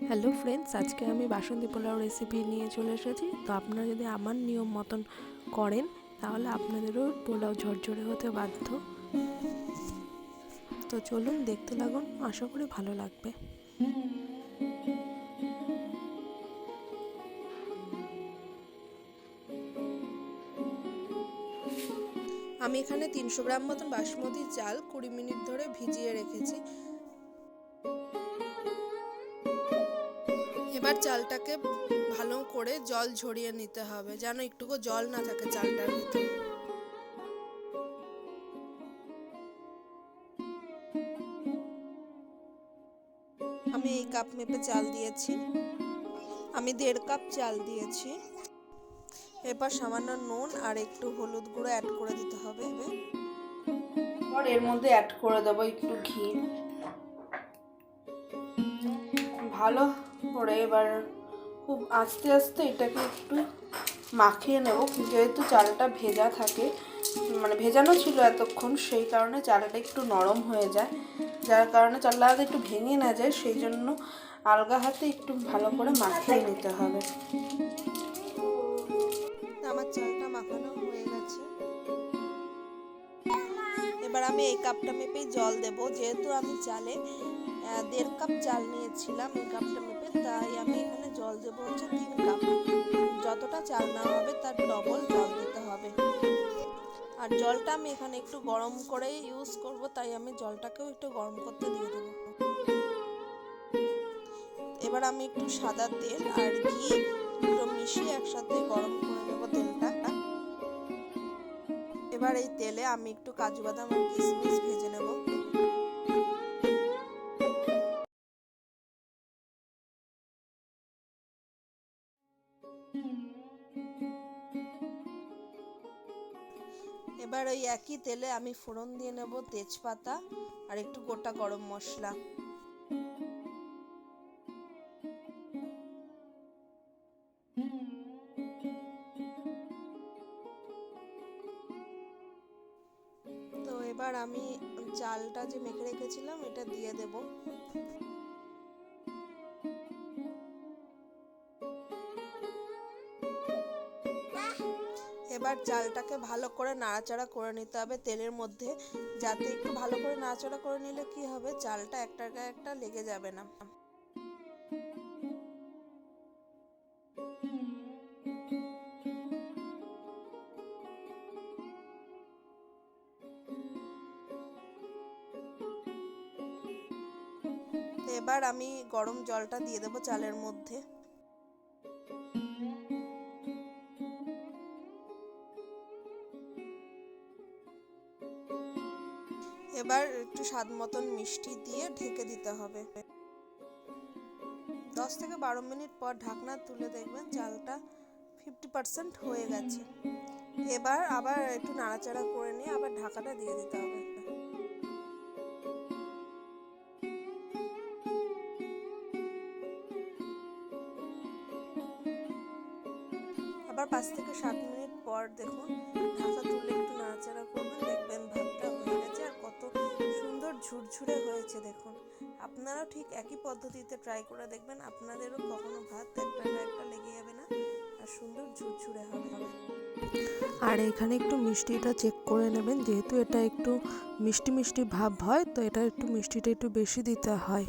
Hello friends, আজকে আমি বাসন্তী pulao recipe নিয়ে চলে এসেছি। তো আপনারা যদি আমার নিয়ম মতন করেন তাহলে আপনাদেরও পোলাও ঝরঝরে হতে বাধ্য। তো চলুন দেখতে লাগুন, আশা করি ভালো লাগবে। আমি এখানে 300 গ্রাম মতন বাসমতি চাল 20 মিনিট ধরে ভিজিয়ে রেখেছি। এবার চালটাকে ভালো করে জল ঝরিয়ে নিতে হবে, যেন একটুকু জল না থাকে চালটার ভিতরে। আমি এই কাপ মেপে চাল দিয়েছি, আমি 1.5 কাপ চাল দিয়েছি। এরপর সামান্য নুন আর একটু হলুদ গুঁড়ো অ্যাড করে দিতে হবে। এবার এর মধ্যে অ্যাড করে দেবো একটু ঘি। ভালো করে এবার খুব আস্তে আস্তে এটাকে একটু মাখিয়ে নেব। যেহেতু চালটা ভেজা থাকে, মানে ভেজানো ছিল এতক্ষণ, সেই কারণে চালটা একটু নরম হয়ে যায়, যার কারণে চালটা যাতে একটু ভেঙে না যায়, সেই জন্য আলগা হাতে একটু ভালো করে মাখিয়ে নিতে হবে। আমার চালটা মাখানো হয়ে গেছে। এবার আমি এই কাপটা মেপেই জল দেব। যেহেতু আমি চালে 1.5 কাপ চাল নিয়েছিলাম এই কাপটা মেপে, তাই আমি এখানে জল দেবো হচ্ছে 3 কাপ। যতটা চাল না হবে তার ডবল জল দিতে হবে। আর জলটা আমি এখানে একটু গরম করে ইউজ করব, তাই আমি জলটাকেও একটু গরম করতে দিয়ে দেবো। এবার আমি একটু সাদা তেল আর ঘি দুটো মিশিয়ে একসাথে গরম করে নেব তেলটা। এবার এই তেলে আমি একটু কাজু বাদাম আর কিশমিশ ভেজে নেব। এবার ওই একই তেলে আমি ফোড়ন দিয়ে নেব তেজপাতা আর একটু গোটা গরম মশলা। তো এবার আমি চালটা যে মেখে রেখেছিলাম এটা দিয়ে দেব। এবার চালটাকে ভালো করে নাড়াচাড়া করে নিতে হবে তেলের মধ্যে, যাতে একটু ভালো করে নাড়াচাড়া করে নিলে কি হবে, চালটা একটার গায়ে একটা লেগে যাবে না। এবার আমি গরম জলটা দিয়ে দেবো চালের মধ্যে। এবার একটু স্বাদ মতন মিষ্টি দিয়ে ঢেকে দিতে হবে। 10 থেকে 12 মিনিট পর ঢাকনা তুলে দেখবেন চালটা 50% হয়ে গেছে। এবার আবার একটু নাড়াচাড়া করে নিয়ে আবার ঢাকাটা দিয়ে দিতে হবে। আবার 5 থেকে 7 মিনিট পর দেখুন ঢাকা তুলে একটু নাড়াচাড়া করবেন, দেখবেন ভাতটা হয়ে গেছে আর কত সুন্দর ঝুরঝুরে হয়েছে। দেখুন আপনারাও ঠিক একই পদ্ধতিতে ট্রাই করে দেখবেন, আপনাদেরও কখনো ভাত একটা লেগে যাবে না আর সুন্দর ঝুরঝুরে হবে। আর এখানে একটু মিষ্টিটা চেক করে নেবেন, যেহেতু এটা একটু মিষ্টি মিষ্টি ভাব হয়, তো এটা একটু মিষ্টিটা একটু বেশি দিতে হয়।